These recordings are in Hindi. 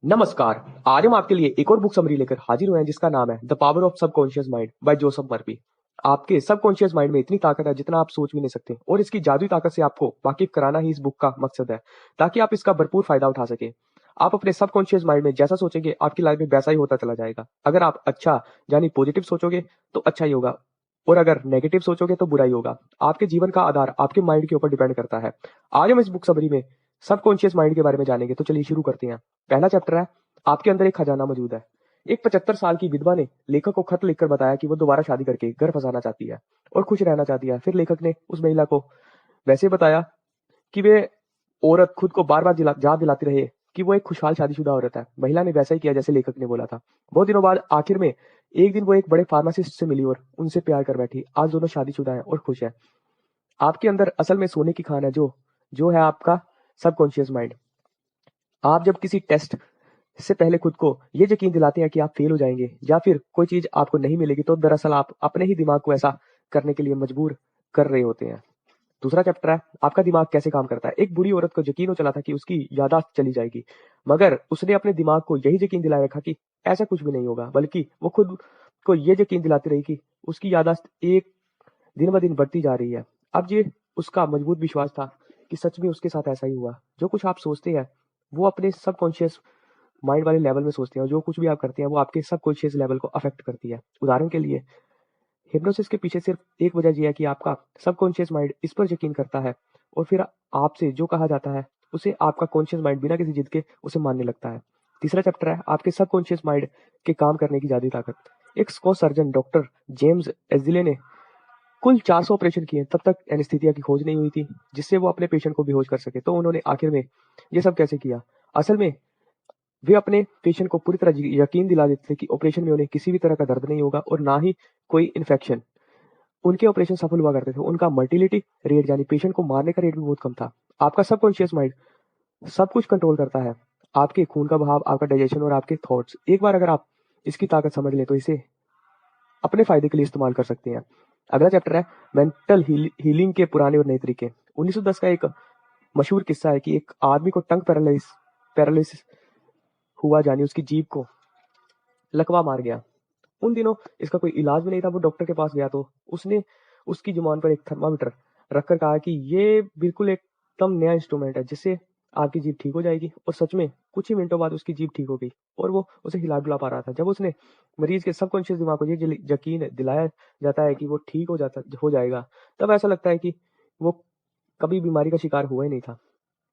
नमस्कार। आज हम आपके लिए एक और बुक समरी लेकर हाजिर हुए हैं जिसका नाम है the power of subconscious mind bye Joseph Murphy. आपके सबकॉन्शियस माइंड में इतनी ताकत है जितना आप सोच भी नहीं सकते और इसकी जादुई ताकत से आपको वाकिफ कराना ही इस बुक का मकसद है ताकि आप इसका भरपूर फायदा उठा सके। आप अपने सबकॉन्शियस माइंड में जैसा सोचेंगे आपकी लाइफ में वैसा ही होता चला जाएगा। अगर आप अच्छा यानी पॉजिटिव सोचोगे तो अच्छा ही होगा और अगर नेगेटिव सोचोगे तो बुरा ही होगा। आपके जीवन का आधार आपके माइंड के ऊपर डिपेंड करता है। आज हम इस बुक समरी में सबकॉन्शियस माइंड के बारे में जानेंगे, तो चलिए शुरू करते हैं। पहला चैप्टर है आपके अंदर एक खजाना मौजूद है। एक 75 साल की विधवा ने लेखक को खत लिखकर बताया कि वो दोबारा शादी करके घर फंसाना चाहती है और खुश रहना चाहती है। फिर लेखक ने उस महिला को वैसे बताया कि वे औरत खुद को बार बार याद दिलाती रहे कि वो एक खुशहाल शादीशुदा औरत है। महिला ने वैसा ही किया जैसे लेखक ने बोला था। बहुत दिनों बाद आखिर में एक दिन वो एक बड़े फार्मासिस्ट से मिली और उनसे प्यार कर बैठी। आज दोनों शादीशुदा हैं और खुश हैं। आपके अंदर असल में सोने की खान है जो जो है आपका सबकॉन्शियस माइंड। आप जब किसी टेस्ट से पहले खुद को ये यकीन दिलाते हैं कि आप फेल हो जाएंगे या फिर कोई चीज आपको नहीं मिलेगी, तो दरअसल आप अपने ही दिमाग को ऐसा करने के लिए मजबूर कर रहे होते हैं। दूसरा चैप्टर है आपका दिमाग कैसे काम करता है। एक बुरी औरत को यकीन हो चला था कि उसकी यादाश्त चली जाएगी, मगर उसने अपने दिमाग को यही यकीन दिलाए रखा कि ऐसा कुछ भी नहीं होगा, बल्कि वो खुद को ये यकीन दिलाती रही कि उसकी यादाश्त एक दिन ब दिन बढ़ती जा रही है। अब ये उसका मजबूत विश्वास था कि सच में उसके साथ ऐसा ही हुआ। जो कुछ आप सोचते हैं वो अपने सबकॉन्शियस माइंड वाले लेवल में सोचते हैं और जो कुछ भी आप करते हैं वो आपके सबकॉन्शियस लेवल को अफेक्ट करती है। उदाहरण के लिए हिप्नोसिस के पीछे सिर्फ एक वजह यह है कि आपका सबकॉन्शियस माइंड इस पर यकीन करता है और फिर आपसे जो कहा जाता है उसे आपका कॉन्शियस माइंड बिना किसी जिद के उसे मानने लगता है। तीसरा चैप्टर है आपके सबकॉन्शियस माइंड के काम करने की जादुई ताकत। एक स्कॉच सर्जन डॉक्टर जेम्स एजिले ने कुल 400 ऑपरेशन किए, तब तक एनेस्थीसिया की खोज नहीं हुई थी जिससे वो अपने पेशेंट को बेहोश कर सके। तो उन्होंने आखिर में ये सब कैसे किया? असल में वे अपने पेशेंट को पूरी तरह यकीन दिला देते थे कि ऑपरेशन में उन्हें किसी भी तरह का दर्द नहीं होगा और ना ही कोई इन्फेक्शन। उनके ऑपरेशन सफल हुआ करते थे। उनका मर्टिलिटी रेट यानी पेशेंट को मारने का रेट भी बहुत कम था। आपका सबकॉन्शियस माइंड सब कुछ कंट्रोल करता है, आपके खून का बहाव, आपका डाइजेशन और आपके थॉट्स। एक बार अगर आप इसकी ताकत समझ लें तो इसे अपने फायदे के लिए इस्तेमाल कर सकते हैं। अगला चैप्टर है मेंटल हीलिंग के पुराने और नए तरीके। 1910 का एक मशहूर किस्सा है कि एक आदमी को टंग पैरालिसिस हुआ, जानी उसकी जीभ को लकवा मार गया। उन दिनों इसका कोई इलाज भी नहीं था। वो डॉक्टर के पास गया तो उसने उसकी जुबान पर एक थर्मामीटर रखकर कहा कि ये बिल्कुल एकदम नया इंस्ट्रूमेंट है जिससे आपकी जीभ ठीक हो जाएगी। और सच में कुछ ही मिनटों बाद उसकी जीभ ठीक हो गई और वो उसे हिला डुला पा रहा था। जब उसने मरीज के सबकॉन्शियस दिमाग को ये यकीन दिलाया जाता है कि वो ठीक हो जाएगा, तब ऐसा लगता है कि वो कभी बीमारी का शिकार हुआ ही नहीं था।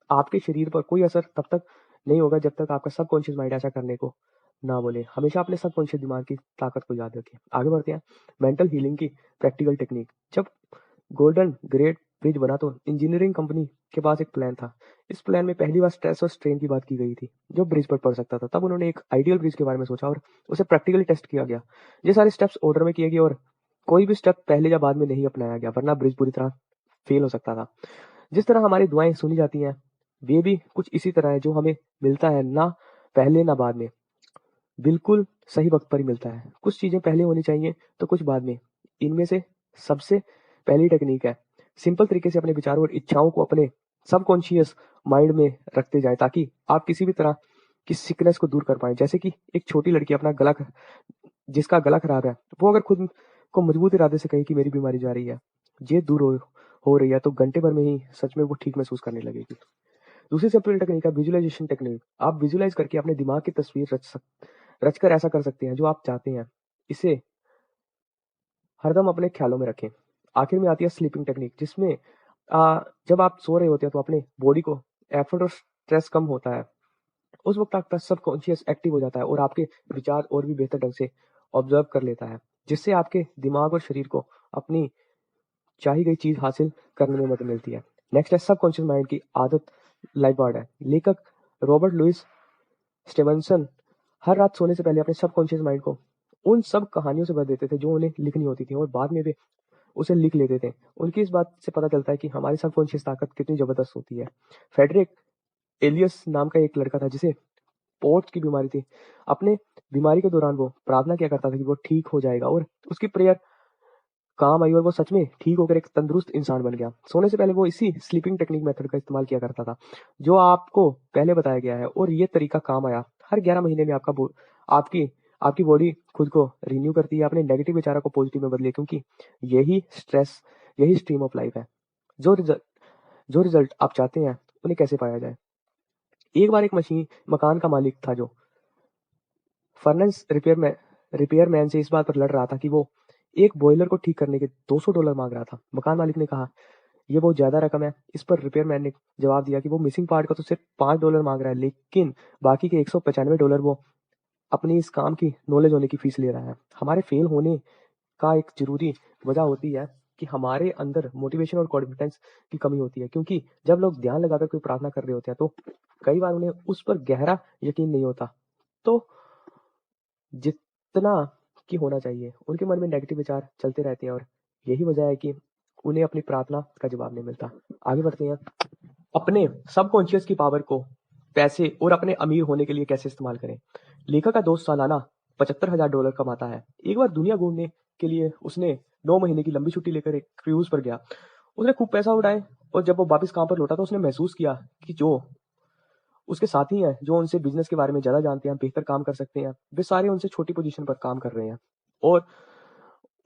आपके शरीर पर कोई असर तब तक नहीं होगा जब तक आपका सबकॉन्शियस माइंड ऐसा करने को ना बोले। हमेशा अपने सबकॉन्शियस दिमाग की ताकत को याद रखें। आगे बढ़ते हैं मेंटल हीलिंग की प्रैक्टिकल टेक्निक। जब गोल्डन ग्रेट ब्रिज बना तो इंजीनियरिंग कंपनी के पास एक प्लान था। इस प्लान में पहली बार स्ट्रेस और स्ट्रेन की बात की गई थी जो ब्रिज पर पड़ सकता था। तब उन्होंने एक आइडियल ब्रिज के बारे में सोचा और उसे प्रैक्टिकली टेस्ट किया गया। ये सारे स्टेप्स ऑर्डर में किए गए और कोई भी स्टेप पहले या बाद में नहीं अपनाया गया, वरना ब्रिज पूरी तरह फेल हो सकता था। जिस तरह हमारी दुआएं सुनी जाती हैं वे भी कुछ इसी तरह है। जो हमें मिलता है ना पहले ना बाद में, बिल्कुल सही वक्त पर ही मिलता है। कुछ चीजें पहले होनी चाहिए तो कुछ बाद में। इनमें से सबसे पहली टेक्निक है सिंपल तरीके से अपने विचारों और इच्छाओं को अपने सबकॉन्शियस माइंड में रखते जाए ताकि आप किसी भी तरह की सिकनेस को दूर कर पाए। जैसे कि एक छोटी लड़की अपना जिसका गला खराब है, वो अगर खुद को मजबूत इरादे से कहे कि मेरी बीमारी जा रही है, ये दूर हो रही है, तो घंटे भर में ही सच में वो ठीक महसूस करने लगेगी। दूसरी सिंपल टेक्निक है विजुअलाइजेशन टेक्निक। आप विजुअलाइज करके अपने दिमाग की तस्वीर रचकर ऐसा कर सकते हैं जो आप चाहते हैं। इसे हरदम अपने ख्यालों में रखें। आखिर में आती है स्लीपिंग टेक्निक, जिसमें जब आप सो रहे होते हैं तो अपने बॉडी को एफर्ट और स्ट्रेस कम होता है। उस वक्त आपका सबकॉन्शियस एक्टिव हो जाता है और आपके विचार और भी बेहतर ढंग से ऑब्जर्व कर लेता है, जिससे आपके दिमाग और शरीर को अपनी चाही गई चीज हासिल करने में मदद मिलती है। नेक्स्ट है सबकॉन्शियस माइंड की आदत लाइफगार्ड है। लेखक रॉबर्ट लुइस स्टेवेंसन हर रात सोने से पहले अपने सबकॉन्शियस माइंड को उन सब कहानियों से भर देते थे जो उन्हें लिखनी होती थी और बाद में वे उसे लिख लेते थे। उनकी इस बात से पता चलता है कि हमारी सबकॉन्शियस ताकत कितनी जबरदस्त होती है। फेडरिक एलियस नाम का एक लड़का था जिसे पोर्ट की बीमारी थी। अपने बीमारी के दौरान वो प्रार्थना किया करता था कि वो ठीक हो जाएगा और उसकी प्रेयर काम आई और वो सच में ठीक होकर एक तंदुरुस्त इंसान बन गया। सोने से पहले वो इसी स्लीपिंग टेक्निक मेथड का इस्तेमाल किया करता था जो आपको पहले बताया गया है और ये तरीका काम आया। हर 11 महीने में आपकी आपकी बॉडी खुद को रिन्यू करती है, अपने नेगेटिव विचारों को पॉजिटिव में बदलिए, क्योंकि यही स्ट्रेस, यही स्ट्रीम ऑफ लाइफ है। जो रिजल्ट आप चाहते हैं उन्हें कैसे पाया जाए। एक बार एक मकान का मालिक था जो फर्नेस रिपेयरमैन से इस बात पर लड़ रहा था कि वो एक बॉयलर को ठीक करने के $200 मांग रहा था। मकान मालिक ने कहा, ये बहुत ज्यादा रकम है। इस पर रिपेयरमैन ने जवाब दिया कि वो मिसिंग पार्ट का तो सिर्फ $5 मांग रहा है, लेकिन बाकी के $195 वो अपनी इस काम की नॉलेज होने की फीस ले रहा है। हमारे फेल होने का एक जरूरी वजह होती है कि हमारे अंदर मोटिवेशन और कॉन्फिडेंस की कमी होती है, क्योंकि जब लोग ध्यान लगाकर कोई प्रार्थना कर रहे होते हैं तो कई बार उन्हें उस पर गहरा यकीन नहीं होता, तो जितना की होना चाहिए उनके मन में नेगेटिव विचार चलते रहते हैं, और यही वजह है कि उन्हें अपनी प्रार्थना का जवाब नहीं मिलता। आगे बढ़ते हैं। अपने सबकॉन्शियस की पावर को पैसे और अपने अमीर होने के लिए कैसे इस्तेमाल करें। लेखक का दोस्त सालाना $75,000 कमाता है। एक बार दुनिया घूमने के लिए उसने 9 महीने की लंबी छुट्टी लेकर एक क्रूज पर गया। उसने खूब पैसा उड़ाए, और जब वो वापस काम पर लौटा तो उसने महसूस किया कि जो उसके साथी हैं, जो उनसे बिजनेस के बारे में ज्यादा जानते हैं, बेहतर काम कर सकते हैं, वे सारे उनसे छोटी पोजीशन पर काम कर रहे हैं और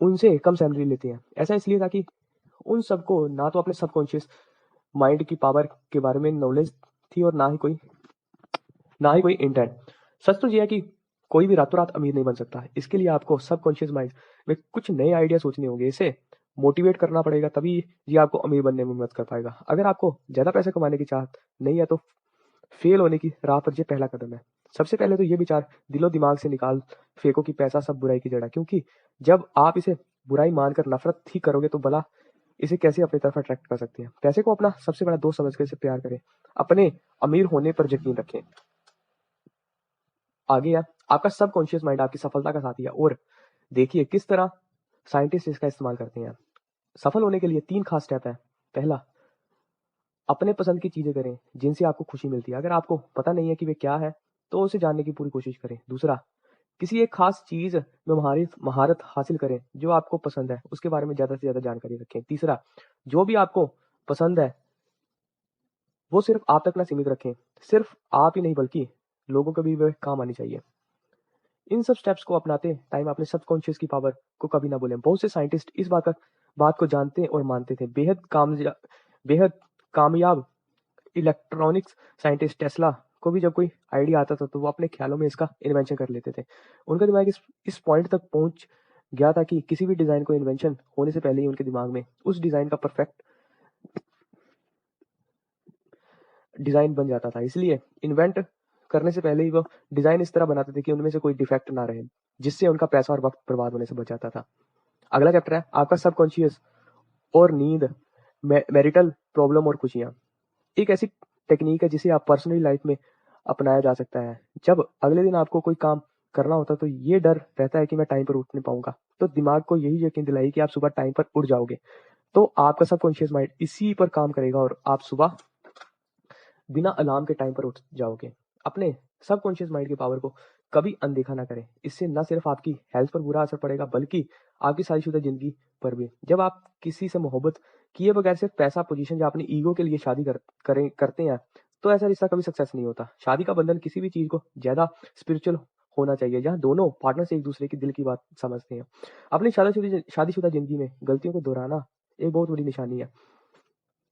उनसे कम सैलरी लेते हैं। ऐसा इसलिए था कि उन सबको ना तो अपने सबकॉन्शियस माइंड की पावर के बारे में नॉलेज थी और ना ही कोई इंटेंट। सच तो यह है कि कोई भी रातों रात अमीर नहीं बन सकता। इसके लिए आपको सबकॉन्शियस माइंड में कुछ नए आइडिया सोचने होंगे, इसे मोटिवेट करना पड़ेगा, तभी ये आपको अमीर बनने में मदद कर पाएगा। अगर आपको ज्यादा पैसे कमाने की चाहत नहीं है तो फेल होने की राह पर ये पहला कदम है। सबसे पहले तो ये विचार दिलो दिमाग से निकाल फेंको कि पैसा सब बुराई की जड़ है, क्योंकि जब आप इसे बुराई मानकर नफरत ही करोगे तो भला इसे कैसे अपनी तरफ अट्रैक्ट कर सकते हैं। पैसे को अपना सबसे बड़ा दोस्त समझकर इसे प्यार करें, अपने अमीर होने पर यकीन रखें। आगे है, आपका सबकॉन्शियस माइंड आपकी सफलता का साथी है, और देखिए किस तरह साइंटिस्ट इसका इस्तेमाल करते हैं। सफल होने के लिए 3 खास स्टेप है। पहला, अपने पसंद की चीजें करें जिनसे आपको खुशी मिलती है। अगर आपको पता नहीं है कि वे क्या है तो उसे जानने की पूरी कोशिश करें। दूसरा, किसी एक खास चीज में महारत हासिल करें जो आपको पसंद है, उसके बारे में ज्यादा से ज्यादा जानकारी रखें। तीसरा, जो भी आपको पसंद है वो सिर्फ आप तक ना सीमित रखें। सिर्फ आप ही नहीं बल्कि लोगों को भी वह काम आनी चाहिए। इन सब स्टेप्स को अपनाते टाइम अपने सबकॉन्शियस की पावर को कभी ना भूलें। बहुत से साइंटिस्ट इस बात को जानते और मानते थे। बेहद कामयाब इलेक्ट्रॉनिक्स साइंटिस्ट टेस्ला को भी जब कोई आइडिया आता था तो वो अपने ख्यालों में इसका इन्वेंशन कर लेते थे। उनका दिमाग इस पॉइंट तक पहुंच गया था कि किसी भी डिजाइन को इन्वेंशन होने से पहले ही उनके दिमाग में उस डिजाइन का परफेक्ट डिजाइन बन जाता था। इसलिए इन्वेंट करने से पहले ही वो डिजाइन इस तरह बनाते थे कि उनमें से कोई डिफेक्ट ना रहे, जिससे उनका पैसा और वक्त बर्बाद होने से बच जाता था। अगला चैप्टर है आपका सबकॉन्शियस और नींद, मैरिटल प्रॉब्लम और खुशियां। एक ऐसी टेक्निक है जिसे आप पर्सनली लाइफ में अपनाया जा सकता है। जब अगले दिन आपको कोई काम करना होता है तो ये डर रहता है कि मैं टाइम पर उठ नहीं पाऊंगा, तो दिमाग को यही यकीन दिलाई कि आप सुबह टाइम पर उठ जाओगे, तो आपका सबकॉन्शियस माइंड इसी पर काम करेगा और आप सुबह बिना अलार्म के टाइम पर उठ जाओगे। अपने सबकॉन्शियस माइंड की पावर को कभी अनदेखा ना करें। इससे न सिर्फ आपकी हेल्थ पर बुरा असर पड़ेगा बल्कि आपकी शादीशुदा जिंदगी पर भी। जब आप किसी से मोहब्बत किए बगैर सिर्फ पैसा, पोजीशन या अपनी ईगो के लिए शादी करते हैं तो ऐसा रिश्ता कभी सक्सेस नहीं होता। शादी का बंधन किसी भी चीज को ज्यादा स्पिरिचुअल होना चाहिए जहाँ दोनों पार्टनर से एक दूसरे की दिल की बात समझते हैं। अपनी शादीशुदा जिंदगी में गलतियों को दोहराना एक बहुत बड़ी निशानी है।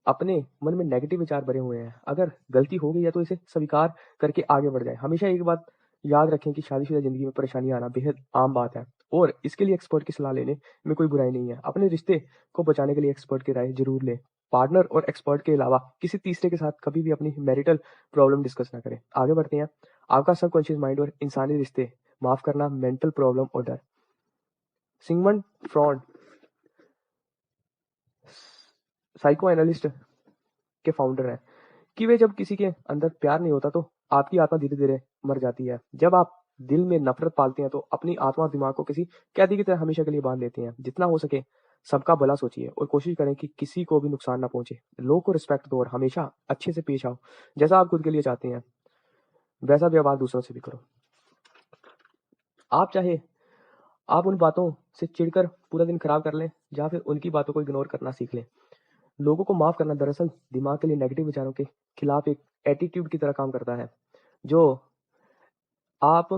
अपने मन में नेगेटिव विचार भरे हुए हैं, अगर गलती हो गई है तो इसे स्वीकार करके आगे बढ़ जाए। हमेशा एक बात याद रखें कि शादीशुदा जिंदगी में परेशानी आना बेहद आम बात है, और इसके लिए एक्सपर्ट की सलाह लेने में कोई बुराई नहीं है। अपने रिश्ते को बचाने के लिए एक्सपर्ट की राय जरूर लें। पार्टनर और एक्सपर्ट के अलावा किसी तीसरे के साथ कभी भी अपनी मैरिटल प्रॉब्लम डिस्कस ना करें। आगे बढ़ते हैं। आपका सबकॉन्शियस माइंड और इंसानी रिश्ते, माफ करना, मेंटल प्रॉब्लम और डर। सिगमंड फ्रॉइड साइको एनालिस्ट के फाउंडर हैं कि वे जब किसी के अंदर प्यार नहीं होता तो आपकी आत्मा धीरे धीरे मर जाती है। जब आप दिल में नफरत पालते हैं तो अपनी आत्मा और दिमाग को किसी कैदी की तरह हमेशा के लिए बांध लेते हैं। जितना हो सके सबका भला सोचिए और कोशिश करें कि किसी को भी नुकसान ना पहुंचे। लोगों को रिस्पेक्ट दो और हमेशा अच्छे से पेश आओ। जैसा आप खुद के लिए चाहते हैं वैसा व्यवहार दूसरों से भी करो। आप चाहे आप उन बातों से चिढ़कर पूरा दिन खराब कर लें या फिर उनकी बातों को इग्नोर करना सीख लें। लोगों को माफ करना दरअसल दिमाग के लिए नेगेटिव विचारों के खिलाफ एक एटीट्यूड की तरह काम करता है जो आप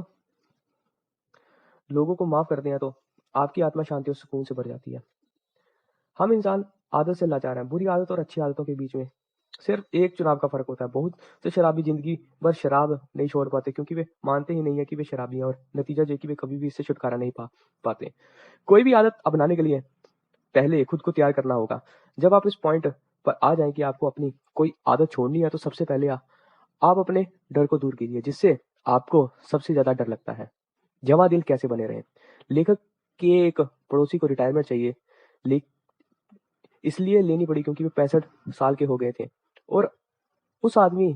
लोगों को माफ करते हैं तो आपकी आत्मा शांति और सुकून से भर जाती है। हम इंसान आदत से लाचार हैं। बुरी आदत और अच्छी आदतों के बीच में सिर्फ एक चुनाव का फर्क होता है। बहुत से शराबी जिंदगी भर शराब नहीं छोड़ पाते क्योंकि वे मानते ही नहीं है कि वे शराबी हैं, और नतीजा ये कि वे कभी भी इससे छुटकारा नहीं पा पाते। कोई भी आदत अपनाने के लिए पहले खुद को तैयार करना होगा। जब आप इस पॉइंट पर आ जाएं कि आपको अपनी कोई आदत छोड़नी है, तो सबसे पहले आप अपने डर को दूर कीजिए, जिससे आपको सबसे ज्यादा डर लगता है। जमा दिल कैसे बने रहें। लेखक के एक पड़ोसी को रिटायरमेंट चाहिए, ले इसलिए लेनी पड़ी क्योंकि वे 65 साल के हो गए थे, और उस आदमी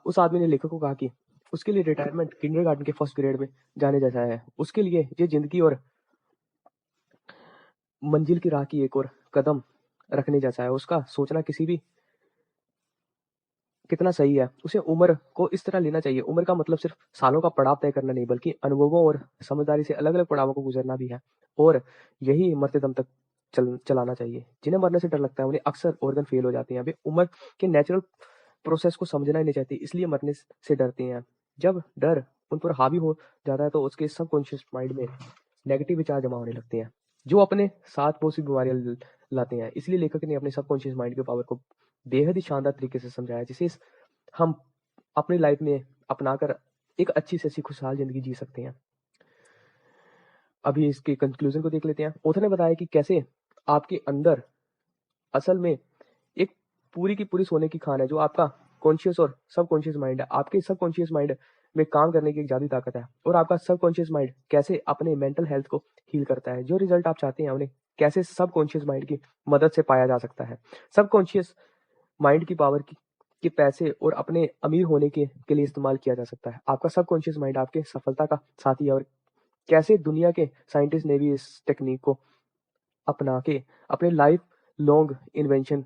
उस आदमी ने लेखक को कहा कि उसके लिए रिटायरमेंट किंडरगार्टन के फर्स्ट ग्रेड में जाने जैसा है। उसके लिए ये जिंदगी और मंजिल की राह की एक और कदम रखने जैसा है। उसका सोचना किसी भी कितना सही है। उसे उम्र को इस तरह लेना चाहिए। उम्र का मतलब सिर्फ सालों का पड़ाव तय करना नहीं, बल्कि अनुभवों और समझदारी से अलग अलग पड़ावों को गुजरना भी है, और यही मरते दम तक चलाना चाहिए। जिन्हें मरने से डर लगता है उन्हें अक्सर ऑर्गन फेल हो जाते हैं। वे उम्र के नेचुरल प्रोसेस को समझना ही नहीं चाहती, इसलिए मरने से डरते हैं। जब डर उन पर हावी हो जाता है तो उसके सबकॉन्शियस माइंड में नेगेटिव विचार जमा होने लगते हैं, जो अपने साथ बहुत सी बीमारियां लाते हैं। इसलिए लेखक ने अपने सबकॉन्शियस माइंड के पावर को बेहद ही शानदार तरीके से समझाया, जिसे हम अपनी लाइफ में अपनाकर एक अच्छी से अच्छी खुशहाल जिंदगी जी सकते हैं। अभी इसके कंक्लूजन को देख लेते हैं। ऑथर ने बताया कि कैसे आपके अंदर असल में एक पूरी की पूरी सोने की खान है, जो आपका कॉन्शियस और सबकॉन्शियस माइंड है। आपके सबकॉन्शियस माइंड में काम करने की एक जादुई ताकत है, और आपका सबकॉन्शियस माइंड कैसे अपने मेंटल हेल्थ को हील करता है। जो रिजल्ट आप चाहते हैं उन्हें कैसे सबकॉन्शियस माइंड की मदद से पाया जा सकता है। सबकॉन्शियस माइंड की पावर की के पैसे और अपने अमीर होने के लिए इस्तेमाल किया जा सकता है। आपका सबकॉन्शियस माइंड आपके सफलता का साथी है, और कैसे दुनिया के साइंटिस्ट ने भी इस टेक्निक को अपना के अपने लाइफ लॉन्ग इन्वेंशन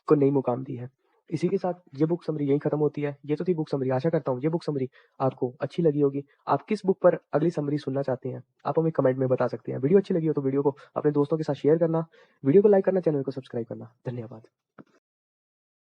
को नई मुकाम दी है। इसी के साथ ये बुक समरी यहीं खत्म होती है। ये तो थी बुक समरी। आशा करता हूँ ये बुक समरी आपको अच्छी लगी होगी। आप किस बुक पर अगली समरी सुनना चाहते हैं, आप हमें कमेंट में बता सकते हैं। वीडियो अच्छी लगी हो तो वीडियो को अपने दोस्तों के साथ शेयर करना, वीडियो को लाइक करना, चैनल को सब्सक्राइब करना। धन्यवाद।